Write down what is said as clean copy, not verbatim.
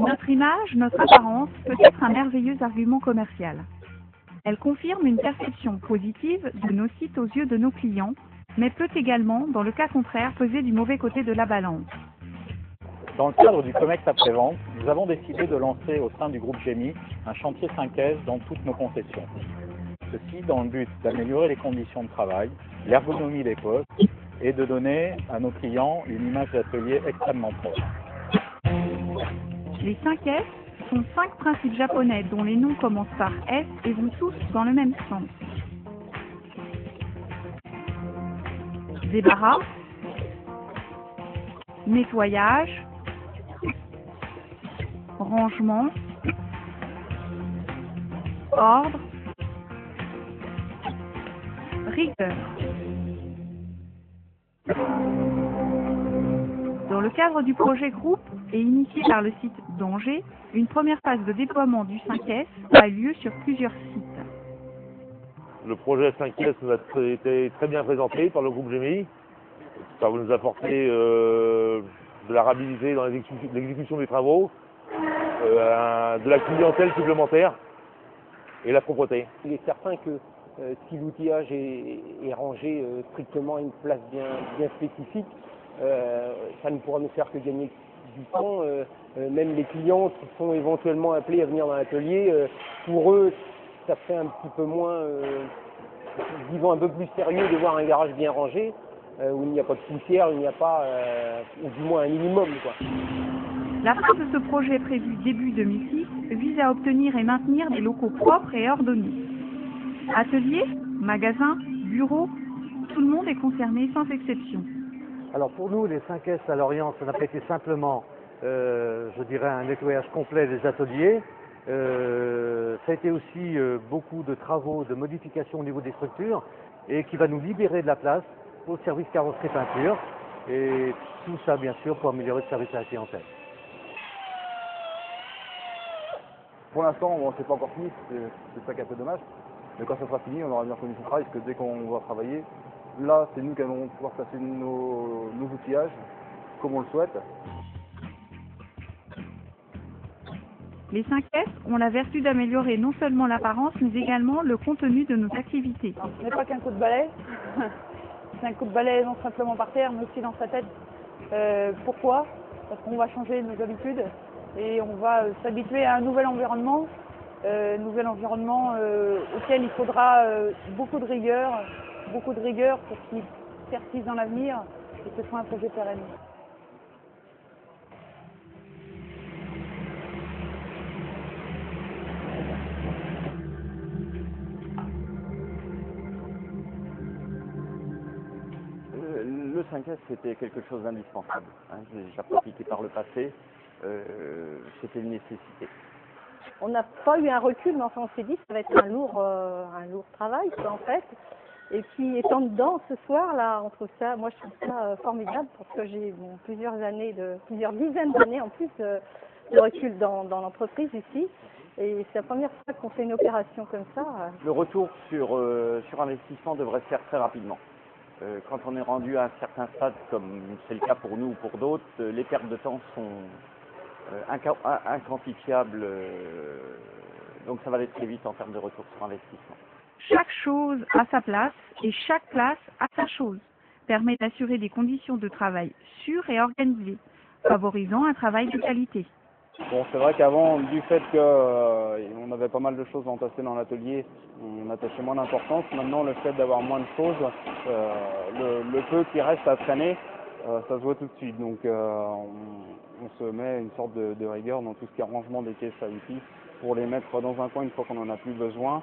Notre image, notre apparence peut être un merveilleux argument commercial. Elle confirme une perception positive de nos sites aux yeux de nos clients, mais peut également, dans le cas contraire, peser du mauvais côté de la balance. Dans le cadre du COMEX après-vente, nous avons décidé de lancer au sein du groupe GEMI un chantier 5S dans toutes nos concessions. Ceci dans le but d'améliorer les conditions de travail, l'ergonomie des postes et de donner à nos clients une image d'atelier extrêmement propre. Les 5S sont 5 principes japonais dont les noms commencent par S et vont tous dans le même sens. Débarras, nettoyage, rangement, ordre, rigueur. Dans le cadre du projet groupe et initié par le site d'Angers, une première phase de déploiement du 5S a eu lieu sur plusieurs sites. Le projet 5S nous a été très bien présenté par le groupe GEMI. Ça va nous apporter de la rapidité dans l'exécution des travaux, de la clientèle supplémentaire et la propreté. Il est certain que si l'outillage est rangé strictement à une place bien spécifique, ça ne pourra nous faire que gagner du temps. Même les clients qui sont éventuellement appelés à venir dans l'atelier, pour eux, ça fait un petit peu moins, disons un peu plus sérieux de voir un garage bien rangé, où il n'y a pas de poussière, il n'y a pas, ou du moins un minimum, quoi. La fin de ce projet prévu début 2006 vise à obtenir et maintenir des locaux propres et ordonnés. Ateliers, magasins, bureaux, tout le monde est concerné sans exception. Alors pour nous, les 5S à Lorient, ça n'a pas été simplement, je dirais, un nettoyage complet des ateliers. Ça a été aussi beaucoup de travaux, de modifications au niveau des structures et qui va nous libérer de la place au service carrosserie peinture. Et tout ça, bien sûr, pour améliorer le service à la clientèle. Pour l'instant, bon, c'est pas encore fini, c'est ça qui est un peu dommage. Mais quand ça sera fini, on aura bien condition de travail, parce que dès qu'on va travailler, là, c'est nous qui allons pouvoir placer nos outillages comme on le souhaite. Les 5S ont la vertu d'améliorer non seulement l'apparence, mais également le contenu de nos activités. Ce n'est pas qu'un coup de balai, c'est un coup de balai non simplement par terre, mais aussi dans sa tête. Pourquoi? Parce qu'on va changer nos habitudes et on va s'habituer à un nouvel environnement auquel il faudra beaucoup de rigueur pour qu'il persiste dans l'avenir et que ce soit un projet pérenne. Le 5S, c'était quelque chose d'indispensable. J'ai déjà pratiqué par le passé, c'était une nécessité. On n'a pas eu un recul, mais enfin on s'est dit que ça va être un lourd travail, quoi, en fait. Et puis étant dedans ce soir, là, on trouve ça, moi je trouve ça formidable parce que j'ai plusieurs dizaines d'années en plus de recul dans l'entreprise ici. Et c'est la première fois qu'on fait une opération comme ça. Le retour sur investissement devrait se faire très rapidement. Quand on est rendu à un certain stade, comme c'est le cas pour nous ou pour d'autres, les pertes de temps sont inquantifiables, donc ça va aller très vite en termes de retour sur investissement. Chaque chose a sa place et chaque place a sa chose, permet d'assurer des conditions de travail sûres et organisées, favorisant un travail de qualité. Bon, c'est vrai qu'avant, du fait qu'on avait pas mal de choses entassées dans l'atelier, on attachait moins d'importance. Maintenant, le fait d'avoir moins de choses, le peu qui reste à traîner, ça se voit tout de suite. Donc on se met une sorte de rigueur dans tout ce qui est rangement des caisses à outils pour les mettre dans un coin une fois qu'on n'en a plus besoin